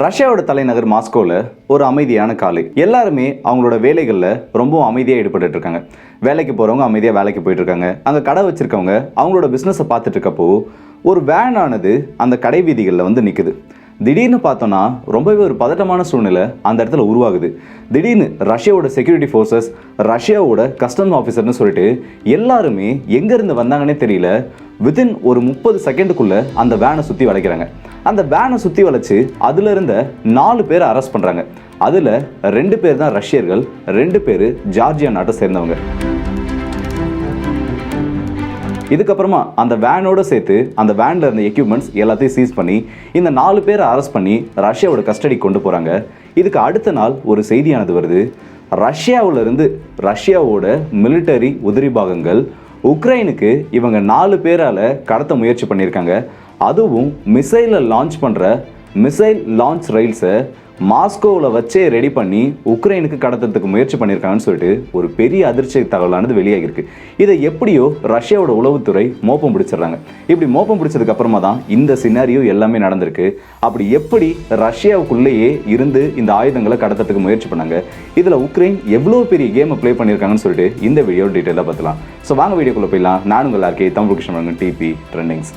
ரஷ்யாவோட தலைநகர் மாஸ்கோவில் ஒரு அமைதியான காலை. எல்லாருமே அவங்களோட வேலைகளில் ரொம்ப அமைதியாக ஈடுபட்டு இருக்காங்க. வேலைக்கு போகிறவங்க அமைதியாக வேலைக்கு போயிட்டு இருக்காங்க. அங்கே கடை வச்சிருக்கவங்க அவங்களோட பிஸ்னஸை பார்த்துட்டு இருக்கப்போ ஒரு வேனானது அந்த கடை வீதிகளில் வந்து நிற்குது. திடீர்னு பார்த்தோன்னா ரொம்பவே ஒரு பதட்டமான சூழ்நிலை அந்த இடத்துல உருவாகுது. திடீர்னு ரஷ்யாவோட செக்யூரிட்டி ஃபோர்ஸஸ், ரஷ்யாவோட கஸ்டம் ஆஃபீஸர்னு சொல்லிட்டு எல்லாருமே எங்கேருந்து வந்தாங்கன்னே தெரியல. வித்தின் ஒரு 30 செகண்டுக்குள்ளே அந்த வேனை சுற்றி வளைக்கிறாங்க. அந்த வேனை சுற்றி வளைச்சு அதில் இருந்த 4 பேரை அரெஸ்ட் பண்ணுறாங்க. அதில் 2 பேர் தான் ரஷ்யர்கள், 2 பேர் ஜார்ஜியா நாட்டை சேர்ந்தவங்க. இதுக்கப்புறமா அந்த வேனோட சேர்த்து அந்த வேனில் இருந்த எக்யூப்மெண்ட்ஸ் எல்லாத்தையும் சீஸ் பண்ணி இந்த 4 பேரை அரெஸ்ட் பண்ணி ரஷ்யாவோட கஸ்டடிக்கு கொண்டு போகிறாங்க. இதுக்கு அடுத்த நாள் ஒரு செய்தியானது வருது. ரஷ்யாவிலிருந்து ரஷ்யாவோட மிலிட்டரி உதிரி பாகங்கள் உக்ரைனுக்கு இவங்க 4 பேரால் கடத்த முயற்சி பண்ணியிருக்காங்க. அதுவும் மிசைலை லான்ச் பண்ணுற மிசைல் லான்ச் ரயில்ஸை மாஸ்கோவில் வச்சே ரெடி பண்ணி உக்ரைனுக்கு கடத்துறதுக்கு முயற்சி பண்ணியிருக்காங்கன்னு சொல்லிட்டு ஒரு பெரிய அதிர்ச்சி தகவலானது வெளியாகிருக்கு. இதை எப்படியோ ரஷ்யாவோட உளவுத்துறை மோப்பம் பிடிச்சிடுறாங்க. இப்படி மோப்பம் பிடிச்சதுக்கு அப்புறமா தான் இந்த சினாரியோ எல்லாமே நடந்திருக்கு. அப்படி எப்படி ரஷ்யாவுக்குள்ளேயே இருந்து இந்த ஆயுதங்களை கடத்துறதுக்கு முயற்சி பண்ணாங்க, இதில் உக்ரைன் எவ்வளோ பெரிய கேமை ப்ளே பண்ணியிருக்காங்கன்னு சொல்லிட்டு இந்த வீடியோ டீட்டெயிலாக பார்த்துலாம். ஸோ வாங்க வீடியோக்குள்ளே போயிடலாம். நான் உங்கள் RK Tamil Krishnan, DP trendings.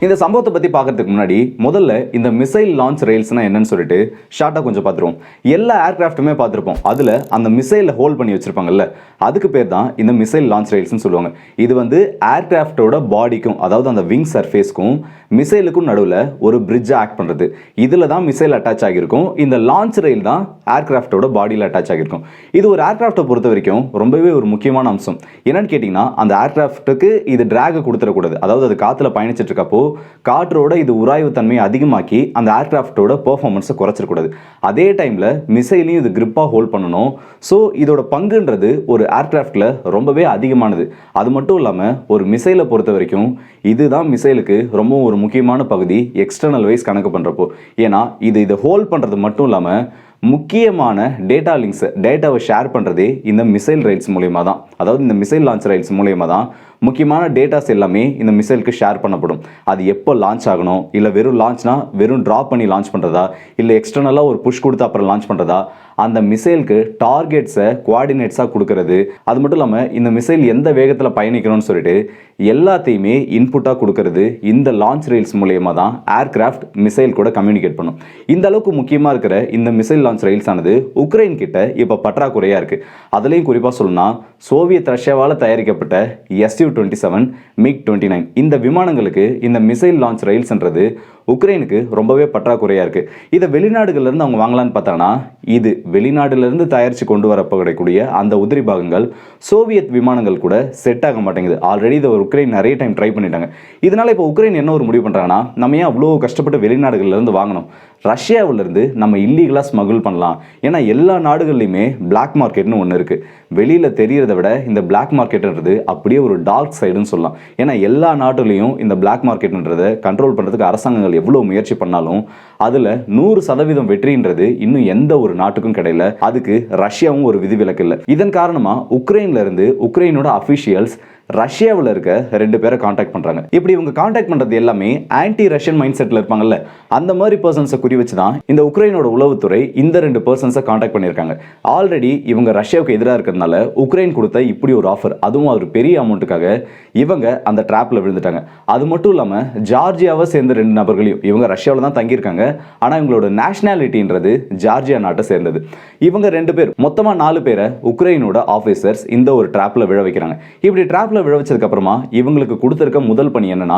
இந்த சம்பவத்தை பற்றி பார்க்கறதுக்கு முன்னாடி முதல்ல இந்த மிசைல் லான்ச் ரயில்ஸ்னா என்னன்னு சொல்லிட்டு ஷார்ட்டாக கொஞ்சம் பார்த்துருவோம். எல்லா ஏர்கிராஃப்ட்டுமே பார்த்துருப்போம். அதில் அந்த மிசைலில் ஹோல்ட் பண்ணி வச்சிருப்பாங்கல்ல, அதுக்கு பேர் தான் இந்த மிசைல் லான்ச் ரயில்ஸ்னு சொல்லுவாங்க. இது வந்து ஏர்கிராஃப்டோட பாடிக்கும், அதாவது அந்த விங் சர்ஃபேஸ்க்கும் மிசைலுக்கும் நடுவில் ஒரு பிரிட்ஜை ஆக்ட் பண்ணுறது. இதில் தான் மிசைல் அட்டாச் ஆகியிருக்கும். இந்த லான்ச் ரயில் தான் ஏர்கிராஃப்டோட பாடியில் அட்டாச் ஆகியிருக்கும். இது ஒரு ஏர்கிராஃப்டை பொறுத்த வரைக்கும் ரொம்பவே ஒரு முக்கியமான அம்சம். என்னன்னு கேட்டிங்கன்னா, அந்த ஏர்கிராஃப்ட்டுக்கு இது டிராகை கொடுத்துடக்கூடாது. அதாவது அது காற்றுல பயணிச்சிட்டு இருக்கப்போ காற்றோட இது உராய்வு தன்மையை அதிகமாக்கி அந்த ஏர்கிராஃப்டோட பெர்ஃபார்மன்ஸை குறைச்சிடக்கூடாது. அதே டைமில் மிசைலையும் இது கிரிப்பாக ஹோல்ட் பண்ணணும். ஸோ இதோட பங்குன்றது ஒரு ஏர்கிராஃப்டில் ரொம்பவே அதிகமானது. அது மட்டும் இல்லாமல் ஒரு மிசைலை பொறுத்த வரைக்கும் இதுதான் மிசைலுக்கு ரொம்ப ஒரு முக்கியமான பகுதி எக்ஸ்டர்னல் வைஸ் கணக்கு பண்ணுறப்போ. ஏன்னா இதை ஹோல்ட் பண்ணுறது மட்டும் இல்லாமல் முக்கியமான டேட்டா லிங்க்ஸ், டேட்டாவை ஷேர் பண்ணுறதே இந்த மிசைல் ரயில்ஸ் மூலயமா தான். அதாவது இந்த மிசைல் லான்ச் ரயில்ஸ் மூலயமா தான் முக்கியமான டேட்டாஸ் எல்லாமே இந்த மிசைலுக்கு ஷேர் பண்ணப்படும். அது எப்போ லான்ச் ஆகணும், இல்லை வெறும் லான்ச்னா வெறும் ட்ராப் பண்ணி லான்ச் பண்ணுறதா, இல்லை எக்ஸ்டர்னலாக ஒரு புஷ் கொடுத்து அப்புறம் லான்ச் பண்ணுறதா, அந்த மிசைலுக்கு டார்கெட்ஸை கோஆர்டினேட்ஸாக கொடுக்கறது, அது மட்டும் இல்லாமல் இந்த மிசைல் எந்த வேகத்தில் பயணிக்கணும்னு சொல்லிட்டு எல்லாத்தையுமே இன்புட்டாக கொடுக்கறது இந்த லான்ச் ரயில்ஸ் மூலயமா தான் ஏர்கிராஃப்ட் மிசைல் கூட கம்யூனிகேட் பண்ணும். இந்த அளவுக்கு முக்கியமாக இருக்கிற இந்த மிசைல் லான்ச் ரயில்ஸ் ஆனது உக்ரைன் கிட்ட இப்போ பற்றாக்குறையாக இருக்குது. அதுலேயும் குறிப்பாக சொல்லணும்னா சோவியத் ரஷ்யாவால் தயாரிக்கப்பட்ட Su-27, MiG-29 இந்த விமானங்களுக்கு இந்த மிசைல் லான்ச் ரயில்ஸ்ன்றது உக்ரைனுக்கு ரொம்பவே பற்றாக்குறையாக இருக்குது. இதை வெளிநாடுகள்லேருந்து அவங்க வாங்கலான்னு பார்த்தாங்கன்னா இது வெளிநாடுலேருந்து தயாரித்து கொண்டு வரப்படக்கூடிய அந்த உதிரி பாகங்கள் சோவியத் விமானங்கள் கூட செட் ஆக மாட்டேங்குது. ஆல்ரெடி இதை உக்ரைன் நிறைய டைம் ட்ரை பண்ணிட்டாங்க. இதனால் இப்போ உக்ரைன் என்ன ஒரு முடிவு பண்ணுறாங்கன்னா, நம்ம ஏன் அவ்வளோ கஷ்டப்பட்டு வெளிநாடுகள்லேருந்து வாங்கணும், ரஷ்யாவிலேருந்து நம்ம இல்லீகலாக ஸ்மகிள் பண்ணலாம். ஏன்னா எல்லா நாடுகள்லையுமே பிளாக் மார்க்கெட்னு ஒன்று இருக்குது. வெளியில் தெரியறத விட இந்த பிளாக் மார்க்கெட்ன்றது அப்படியே ஒரு டார்க் சைடுன்னு சொல்லலாம். ஏன்னா எல்லா நாட்டுலேயும் இந்த பிளாக் மார்க்கெட்ன்றதை கண்ட்ரோல் பண்ணுறதுக்கு அரசாங்கங்கள் எவ்வளோ முயற்சி பண்ணாலும் அதில் 100% வெற்றின்றது இன்னும் எந்த ஒரு நாட்டுக்கும் கிடையல. அதுக்கு ரஷ்யாவும் ஒரு விதிவிலக்கு இல்லை. இதன் காரணமாக உக்ரைன்ல இருந்து உக்ரைனோட அஃபிஷியல்ஸ் ரஷ்யாவில் இருக்க 2 பேரை காண்டாக்ட் பண்ணுறாங்க. இப்படி இவங்க காண்டாக்ட் பண்ணுறது எல்லாமே ஆன்டி ரஷ்யன் மைண்ட் செட்டில் இருப்பாங்கல்ல, அந்த மாதிரி பர்சன்ஸை குறி வச்சு தான் இந்த உக்ரைனோட உளவுத்துறை இந்த 2 பர்சன்ஸை காண்டாக்ட் பண்ணியிருக்காங்க. ஆல்ரெடி இவங்க ரஷ்யாவுக்கு எதிராக இருக்கிறதுனால உக்ரைன் கொடுத்த இப்படி ஒரு ஆஃபர், அதுவும் ஒரு பெரிய அமௌண்ட்டுக்காக இவங்க அந்த ட்ராப்பில் விழுந்துட்டாங்க. அது மட்டும் இல்லாமல் ஜார்ஜியாவை சேர்ந்த 2 நபர்களையும், இவங்க ரஷ்யாவில் தான் தங்கியிருக்காங்க, ஆனால் இவங்களோட நேஷனாலிட்டின்றது ஜார்ஜியா நாட்டை சேர்ந்தது. இவங்க 2 பேர் மொத்தமாக 4 பேரை உக்ரைனோட ஆஃபீஸர்ஸ் இந்த ஒரு ட்ராப்பில் விழ வைக்கிறாங்க. இப்படி ட்ராப்பில் விழ வச்சதுக்கு அப்புறமா இவங்களுக்கு கொடுத்துருக்க முதல் பணி என்னன்னா,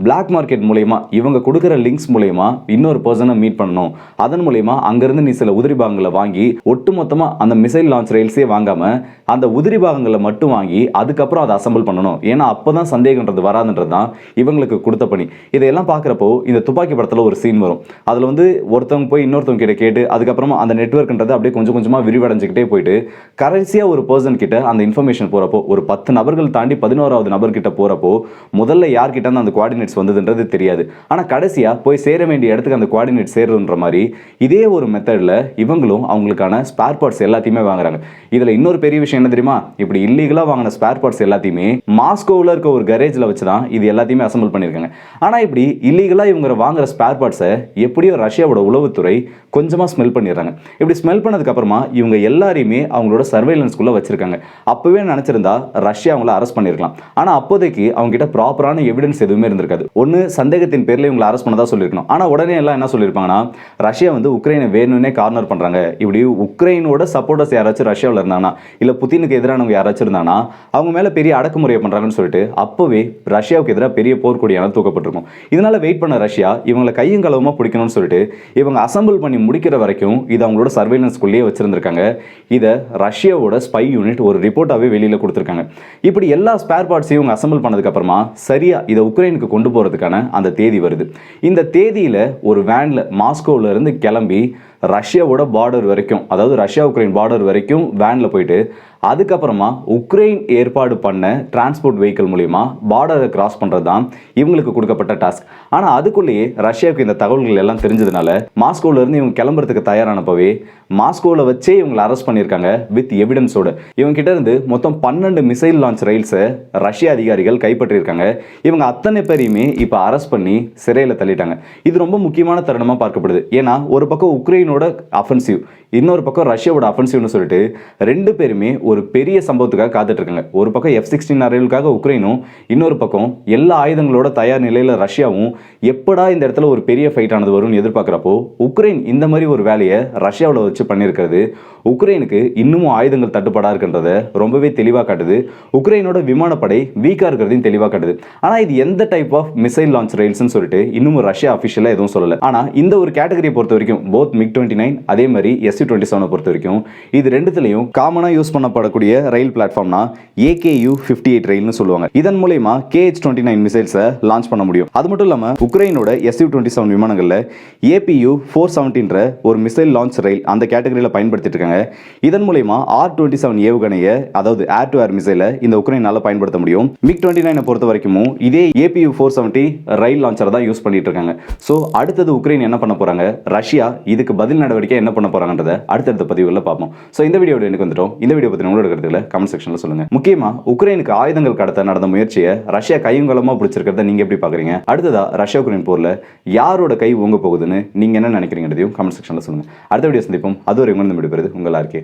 பிளாக் மார்க்கெட் மூலயமா இவங்க கொடுக்குற லிங்க்ஸ் மூலயமா இன்னொரு பர்சனை மீட் பண்ணணும். அதன் மூலயமா அங்கிருந்து நீ சில உதிரி பாகங்களை வாங்கி ஒட்டு மொத்தமாக அந்த மிசைல் லான்ச் ரயில்ஸே வாங்காம அந்த உதிரி பாகங்களை மட்டும் வாங்கி அதுக்கப்புறம் அதை அசம்பிள் பண்ணணும். ஏன்னா அப்போதான் சந்தேகன்றது வராதுன்றது தான் இவங்களுக்கு கொடுத்த பணி. இதையெல்லாம் பார்க்குறப்போ இந்த துப்பாக்கி படத்தில் ஒரு சீன் வரும். அதில் வந்து ஒருத்தவங்க போய் இன்னொருத்தவங்க கிட்ட கேட்டு அதுக்கப்புறமா அந்த நெட்வொர்க்ன்றது அப்படியே கொஞ்சம் கொஞ்சமாக விரிவடைஞ்சிக்கிட்டே போயிட்டு கடைசியாக ஒரு பர்சன் கிட்ட அந்த இன்ஃபர்மேஷன் போகிறப்போ ஒரு 10 நபர்கள் தாண்டி 11வது நபர்கிட்ட போறப்போ முதல்ல யார்கிட்ட இருந்து அந்த கோஆர்டினேட்ஸ் வந்ததுன்றது தெரியாது. ஆனா கடைசியா போய் சேர வேண்டிய இடத்துக்கு அந்த கோஆர்டினேட் சேருன்ற மாதிரி இதே ஒரு மெத்தட்ல இவங்களும் அவங்களுக்கான ஸ்பேர் பார்ட்ஸ் எல்லாத்தையுமே வாங்குறாங்க. இதுல இன்னொரு பெரிய விஷயம் என்ன தெரியுமா? இப்படி இல்லீகலா வாங்கின ஸ்பேர் பார்ட்ஸ் எல்லாத்தையுமே மாஸ்கோவில் இருக்க ஒரு கரேஜ்ல வச்சு தான் இது எல்லாத்தையுமே அசம்பிள் பண்ணியிருக்காங்க. ஆனா இப்படி இல்லீகலா இவங்க வாங்குற ஸ்பேர் பார்ட்ஸை எப்படியோ ரஷ்யாவோட உளவுத்துறை கொஞ்சமா ஸ்மெல் பண்ணிடுறாங்க. இப்படி ஸ்மெல் பண்ணதுக்கு அப்புறமா இவங்க எல்லாரையுமே அவங்களோட சர்வேலன்ஸ்குள்ள வச்சிருக்காங்க. அப்பவே நினைச்சிருந்தா ரஷ்யா அவங்கள அரெஸ்ட் பண்ணிருக்கலாம். ஆனா அப்போதைக்கு அவங்க கிட்ட ப்ராப்பரான எவிடன்ஸ் எதுவுமே இருந்திருக்காது. ஒன்னு சந்தேகத்தின் பேர்ல இவங்களை அரெஸ்ட் பண்ணதா சொல்லிருக்கணும். ஆனா உடனே எல்லாம் என்ன சொல்லிருப்பாங்கன்னா, ரஷ்யா வந்து உக்ரைனை வேணும்னே கார்னர் பண்றாங்க. இப்படி உக்ரைனோட சப்போர்ட்டர்ஸ் யாராச்சும் ரஷ்யாவில் இருந்தாங்கன்னா இல்ல புதினுக்கு எதிரானவங்க யாராச்சும் இருந்தாங்கன்னா அவங்க மேல பெரிய அடக்குமுறையை பண்றாங்கன்னு சொல்லிட்டு அப்பவே ரஷ்யாவுக்கு எதிராக பெரிய போர்க்கொடியான தூக்கப்பட்டிருக்கும். இதனால வெயிட் பண்ண ரஷ்யா இவங்களை கையும் களவுமா பிடிக்கணும்னு சொல்லிட்டு இவங்க அசம்பிள் பண்ணி முடிக்கிற வரைக்கும் இது அவங்களோட சர்வேலன்ஸ்குள்ளேயே வச்சிருந்திருக்காங்க. இதை ரஷ்யாவோட ஸ்பை யூனிட் ஒரு ரிப்போர்ட்டாவே வெளியில கொடுத்திருக்காங்க. இப்படி எல்லா ஸ்பேர் பார்ட்ஸையும் இவங்க அசம்பிள் பண்ணதுக்கு அப்புறமா சரியா இதை உக்ரைனுக்கு கொண்டு போறதுக்கான அந்த தேதி வருது. இந்த தேதியில ஒரு வேன்ல மாஸ்கோல இருந்து கிளம்பி ரஷ்யாவோட பார்டர் வரைக்கும், அதாவது ரஷ்யா உக்ரைன் பார்டர் வரைக்கும் வேன்ல போயிட்டு அதுக்கப்புறமா உக்ரைன் ஏற்பாடு பண்ண டிரான்ஸ்போர்ட் வெஹிக்கிள் மூலியமா பார்டரை கிராஸ் பண்றது தான் இவங்களுக்கு கொடுக்கப்பட்ட டாஸ்க். ஆனா அதுக்குள்ளேயே ரஷ்யாவுக்கு இந்த தகவல்கள் எல்லாம் தெரிஞ்சதுனால மாஸ்கோல இருந்து இவங்க கிளம்புறதுக்கு தயாரானப்பவே மாஸ்கோல வச்சே இவங்களை அரெஸ்ட் பண்ணியிருக்காங்க வித் எவிடன்ஸோட. இவங்க கிட்ட இருந்து மொத்தம் 12 மிசைல் லான்ச் ரயில்ஸை ரஷ்ய அதிகாரிகள் கைப்பற்றியிருக்காங்க. இவங்க அத்தனை பேரையுமே இப்ப அரெஸ்ட் பண்ணி சிறையில தள்ளிட்டாங்க. இது ரொம்ப முக்கியமான தருணமா பார்க்கப்படுது. ஏன்னா ஒரு பக்கம் உக்ரைனோட அஃபென்சிவ், இன்னொரு பக்கம் ரஷ்யாவோட அஃபென்சிவ்னு சொல்லிட்டு ரெண்டு பேருமே ஒரு பெரிய சம்பவத்துக்காக காத்துட்டு இருக்காங்க. ஒரு பக்கம் F-16 அறைகளுக்காக உக்ரைனும், இன்னொரு பக்கம் எல்லா ஆயுதங்களோட தயார் நிலையில ரஷ்யாவும் எப்படா இந்த இடத்துல ஒரு பெரிய ஃபைட் ஆனது வரும்னு எதிர்பார்க்கிறப்போ உக்ரைன் இந்த மாதிரி ஒரு வேலையை ரஷ்யாவில் வச்சு பண்ணியிருக்கிறது உக்ரைனுக்கு இன்னமும் ஆயுதங்கள் தட்டுப்பாடா இருக்கின்றத ரொம்பவே தெளிவாக காட்டுது. உக்ரைனோட விமானப்படை வீக்கா இருக்கிறதையும் தெளிவாக காட்டுது. ஆனா இது எந்த டைப் ஆஃப் மிசைல் லான்ச் ரயில்ஸ்னு சொல்லிட்டு இன்னும் ரஷ்யா அஃபிஷியலா எதுவும் சொல்லல. ஆனா இந்த ஒரு கேட்டகரியை பொறுத்த வரைக்கும் போத் MiG-29 அதே மாதிரி Su-27 பொறுத்த வரைக்கும் இது ரெண்டுத்திலையும் காமனா யூஸ் பண்ணப்படக்கூடிய ரயில் பிளாட்ஃபார்ம்னா AKU-58 ரயில்னு சொல்லுவாங்க. இதன் மூலமா KH-29 மிசைல்ஸை லான்ச் பண்ண முடியும். அது மட்டும் இல்லாம உக்ரைனோட Su-27 விமானங்கள்ல APU-417 ஒரு மிசைல் லான்ச் ரயில் அந்த கேட்டகரியில பயன்படுத்திட்டு இருக்காங்க. இதன் மூலமா R-27 ஏவுகணையை, அதாவது ஏர் டு ஏர் மிசைலை இந்த உக்ரைனால பயன்படுத்த முடியும். MiG-29 பொறுத்த வரைக்கும் இதே APU-470 ரயில் லான்ச்சரை தான் யூஸ் பண்ணிட்டு இருக்காங்க. சோ அடுத்தது உக்ரைன் என்ன பண்ண போறாங்க, ரஷ்யா இதுக்கு பதில் நடவடிக்கை என்ன பண்ண போறாங்கன்றத அடுத்தடுத்த பதிவுகளில் பார்ப்போம். சோ இந்த வீடியோட எனக்கு வந்துட்டோம். இந்த வீடியோ பத்தி உங்களோட கருத்துக்களை கமெண்ட் செக்ஷன்ல சொல்லுங்க. முக்கியமா உக்ரைனுக்கு ஆயுதங்கள் கடத்த நடந்த முயற்சியை ரஷ்யா கையுங்கலமா பிடிச்சிருக்கிறத நீங்க எப்படி பாக்குறீங்க? அடுத்ததா ரஷ்யா உக்ரைன் போர்ல யாரோட கை ஓங்க போகுதுன்னு நீங்க என்ன நினைக்கிறீங்கன்றதையும் கமெண்ட் செக்ஷன்ல சொல்லுங்க. அடுத்த வீடியோ சந்திப்போம். அதுவரை உங்கள் விடுபெறுது உங்கள் RK.